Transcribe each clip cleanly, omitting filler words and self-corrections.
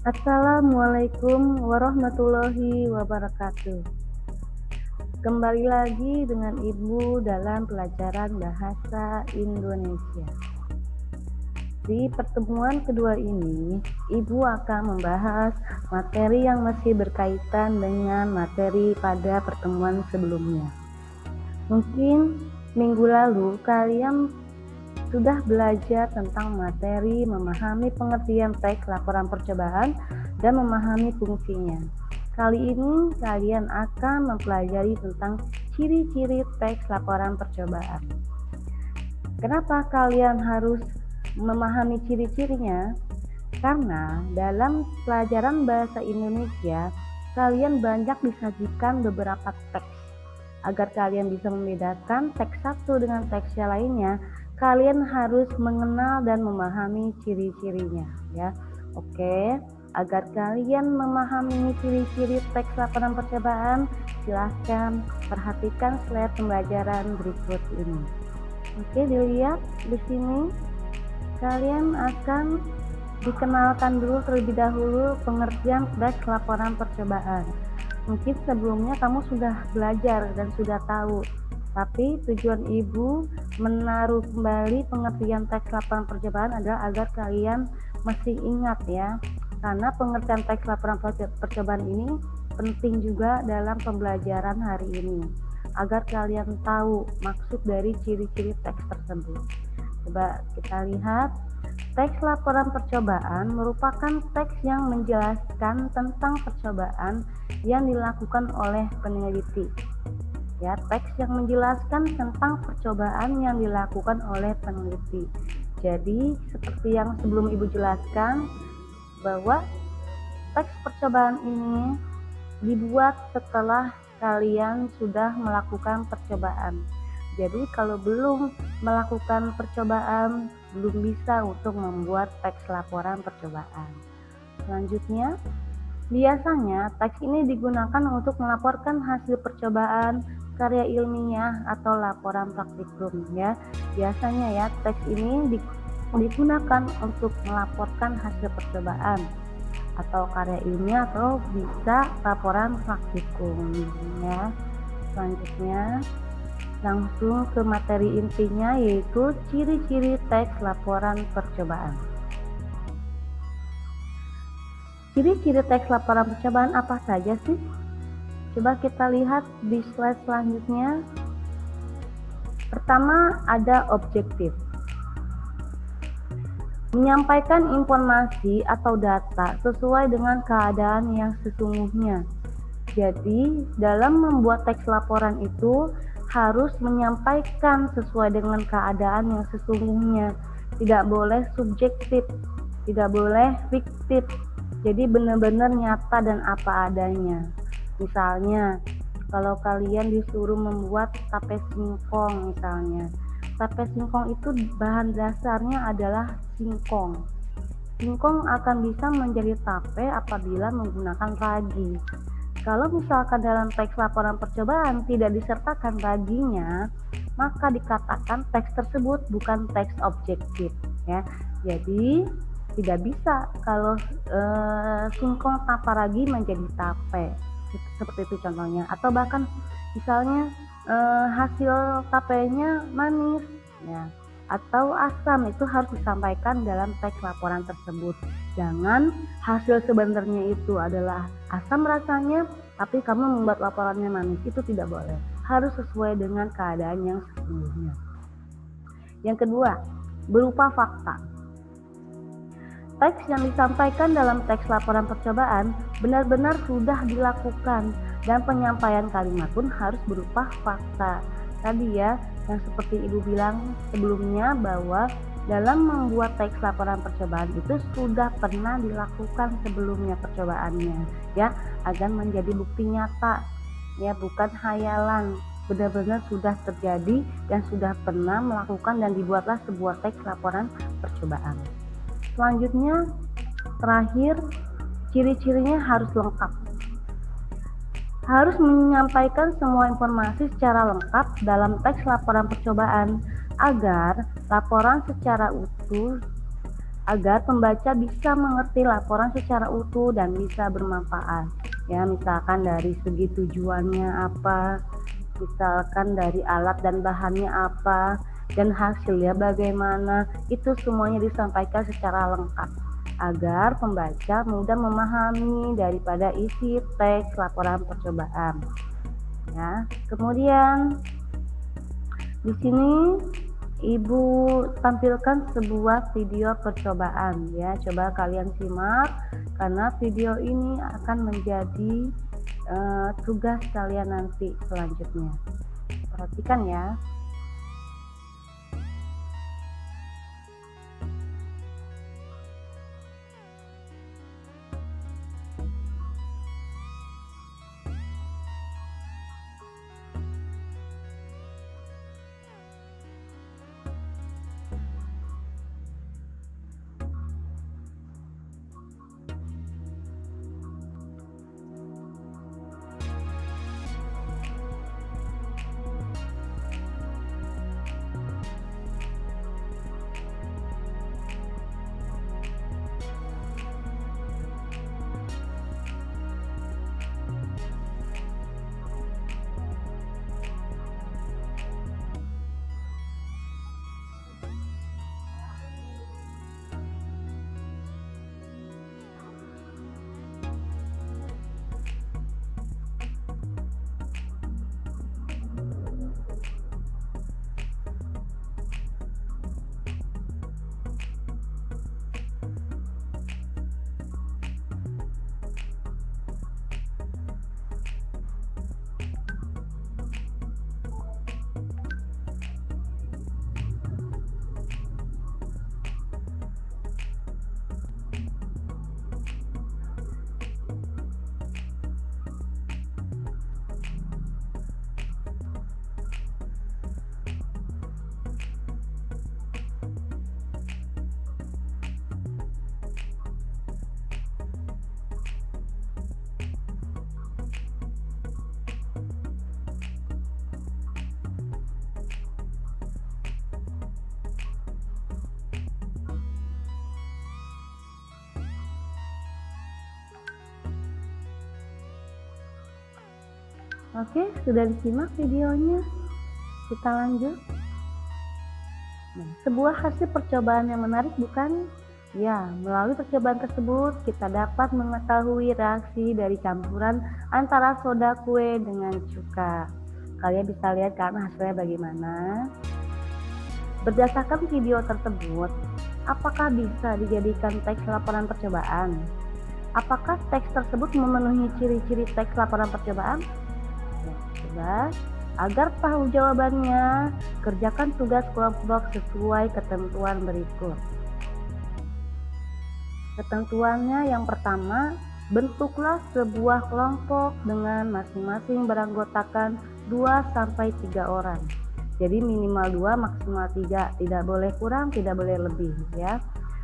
Assalamualaikum warahmatullahi wabarakatuh. Kembali lagi dengan Ibu dalam pelajaran bahasa Indonesia. Di pertemuan kedua ini, Ibu akan membahas materi yang masih berkaitan dengan materi pada pertemuan sebelumnya. Mungkin minggu lalu kalian sudah belajar tentang materi memahami pengertian teks laporan percobaan dan memahami fungsinya. Kali ini kalian akan mempelajari tentang ciri-ciri teks laporan percobaan. Kenapa kalian harus memahami ciri-cirinya? Karena dalam pelajaran bahasa Indonesia, kalian banyak disajikan beberapa teks. Agar kalian bisa membedakan teks satu dengan teks yang lainnya, kalian harus mengenal dan memahami ciri-cirinya, ya. Oke. Agar kalian memahami ciri-ciri teks laporan percobaan, silahkan perhatikan slide pembelajaran berikut ini. Oke, dilihat di sini. Kalian akan dikenalkan dulu terlebih dahulu pengertian teks laporan percobaan. Mungkin sebelumnya kamu sudah belajar dan sudah tahu, tapi tujuan Ibu menaruh kembali pengertian teks laporan percobaan adalah agar kalian masih ingat, ya. Karena pengertian teks laporan percobaan ini penting juga dalam pembelajaran hari ini, agar kalian tahu maksud dari ciri-ciri teks tersebut. Coba kita lihat, teks laporan percobaan merupakan teks yang menjelaskan tentang percobaan yang dilakukan oleh peneliti. Ya, teks yang menjelaskan tentang percobaan yang dilakukan oleh peneliti. Jadi, seperti yang sebelum Ibu jelaskan, bahwa teks percobaan ini dibuat setelah kalian sudah melakukan percobaan. Jadi kalau belum melakukan percobaan, belum bisa untuk membuat teks laporan percobaan. Selanjutnya, biasanya teks ini digunakan untuk melaporkan hasil percobaan, karya ilmiah, atau laporan praktikum, ya. Biasanya ya teks ini digunakan untuk melaporkan hasil percobaan atau karya ilmiah atau bisa laporan praktikum, ya. Selanjutnya langsung ke materi intinya, yaitu ciri-ciri teks laporan percobaan. Ciri-ciri teks laporan percobaan apa saja sih? Coba kita lihat di slide selanjutnya. Pertama, ada objektif. Menyampaikan informasi atau data sesuai dengan keadaan yang sesungguhnya. Jadi, dalam membuat teks laporan itu harus menyampaikan sesuai dengan keadaan yang sesungguhnya. Tidak boleh subjektif, tidak boleh fiktif. Jadi benar-benar nyata dan apa adanya. Misalnya, kalau kalian disuruh membuat tape singkong misalnya. Tape singkong itu bahan dasarnya adalah singkong. Singkong akan bisa menjadi tape apabila menggunakan ragi. Kalau misalkan dalam teks laporan percobaan tidak disertakan raginya, maka dikatakan teks tersebut bukan teks objektif, ya. Jadi tidak bisa kalau singkong tanpa ragi menjadi tape, seperti itu contohnya. Atau bahkan misalnya hasil tapenya manis, ya, atau asam, itu harus disampaikan dalam teks laporan tersebut. Jangan hasil sebenarnya itu adalah asam rasanya, tapi kamu membuat laporannya manis, itu tidak boleh. Harus sesuai dengan keadaan yang sesungguhnya. Yang kedua, berupa fakta. Teks yang disampaikan dalam teks laporan percobaan benar-benar sudah dilakukan, dan penyampaian kalimat pun harus berupa fakta. Tadi ya, yang seperti Ibu bilang sebelumnya, bahwa dalam membuat teks laporan percobaan itu sudah pernah dilakukan sebelumnya percobaannya, ya, agar menjadi bukti nyata, ya, bukan hayalan. Benar-benar sudah terjadi dan sudah pernah melakukan, dan dibuatlah sebuah teks laporan percobaan. Selanjutnya, terakhir, ciri-cirinya harus lengkap. Harus menyampaikan semua informasi secara lengkap dalam teks laporan percobaan agar laporan secara utuh agar pembaca bisa mengerti laporan secara utuh dan bisa bermanfaat. Ya, misalkan dari segi tujuannya apa, misalkan dari alat dan bahannya apa, dan hasilnya bagaimana, itu semuanya disampaikan secara lengkap agar pembaca mudah memahami daripada isi teks laporan percobaan. Ya, kemudian di sini Ibu tampilkan sebuah video percobaan ya. Coba kalian simak karena video ini akan menjadi tugas kalian nanti selanjutnya. Perhatikan ya. Oke, sudah disimak videonya. Kita lanjut. Nah, sebuah hasil percobaan yang menarik bukan? Ya, melalui percobaan tersebut kita dapat mengetahui reaksi dari campuran antara soda kue dengan cuka. Kalian bisa lihat kan hasilnya bagaimana? Berdasarkan video tersebut, apakah bisa dijadikan teks laporan percobaan? Apakah teks tersebut memenuhi ciri-ciri teks laporan percobaan? Nah, coba agar tahu jawabannya, kerjakan tugas kelompok sesuai ketentuan berikut. Ketentuannya yang pertama, bentuklah sebuah kelompok dengan masing-masing beranggotakan 2-3 orang. Jadi minimal 2, maksimal 3, tidak boleh kurang, tidak boleh lebih ya.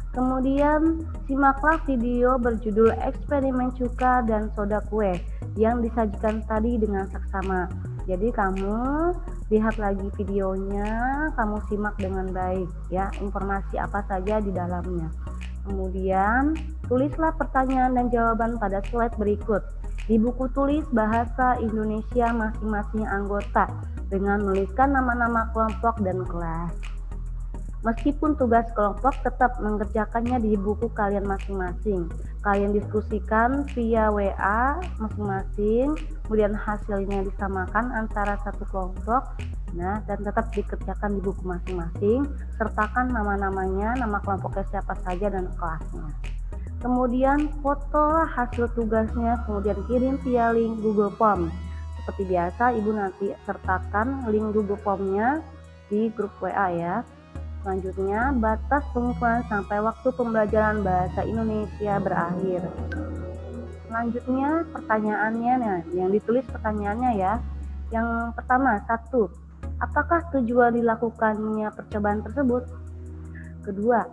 Kemudian simaklah video berjudul eksperimen cuka dan soda kue yang disajikan tadi dengan saksama. Jadi kamu lihat lagi videonya, kamu simak dengan baik ya, informasi apa saja di dalamnya. Kemudian tulislah pertanyaan dan jawaban pada slide berikut di buku tulis bahasa Indonesia masing-masing anggota dengan menuliskan nama-nama kelompok dan kelas. Meskipun tugas kelompok tetap mengerjakannya di buku kalian masing-masing. Kalian diskusikan via WA masing-masing, kemudian hasilnya disamakan antara satu kelompok, nah, dan tetap dikerjakan di buku masing-masing. Sertakan nama-namanya, nama kelompoknya siapa saja dan kelasnya. Kemudian fotolah hasil tugasnya, kemudian kirim via link Google Form. Seperti biasa, Ibu nanti sertakan link Google Form-nya di grup WA ya. Selanjutnya, batas pengumpulan sampai waktu pembelajaran bahasa Indonesia berakhir. Selanjutnya, pertanyaannya, nah, yang ditulis pertanyaannya ya. Yang pertama, 1. Apakah tujuan dilakukannya percobaan tersebut? Kedua,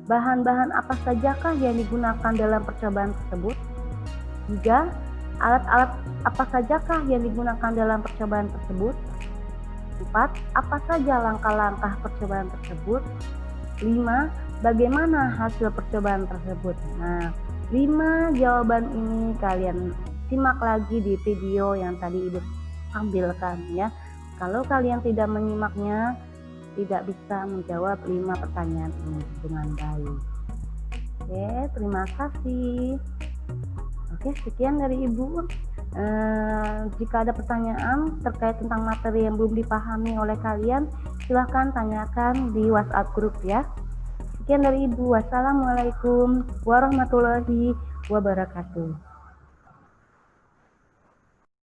bahan-bahan apa sajakah yang digunakan dalam percobaan tersebut? 3. Alat-alat apa sajakah yang digunakan dalam percobaan tersebut? 4. Apa saja langkah-langkah percobaan tersebut? 5. Bagaimana hasil percobaan tersebut? Nah, 5 jawaban ini kalian simak lagi di video yang tadi Ibu tampilkan ya. Kalau kalian tidak menyimaknya, tidak bisa menjawab 5 pertanyaan ini dengan baik. Oke, terima kasih. Oke, sekian dari Ibu. Jika ada pertanyaan terkait tentang materi yang belum dipahami oleh kalian, silahkan tanyakan di WhatsApp grup ya. Sekian dari Ibu. Wassalamualaikum warahmatullahi wabarakatuh.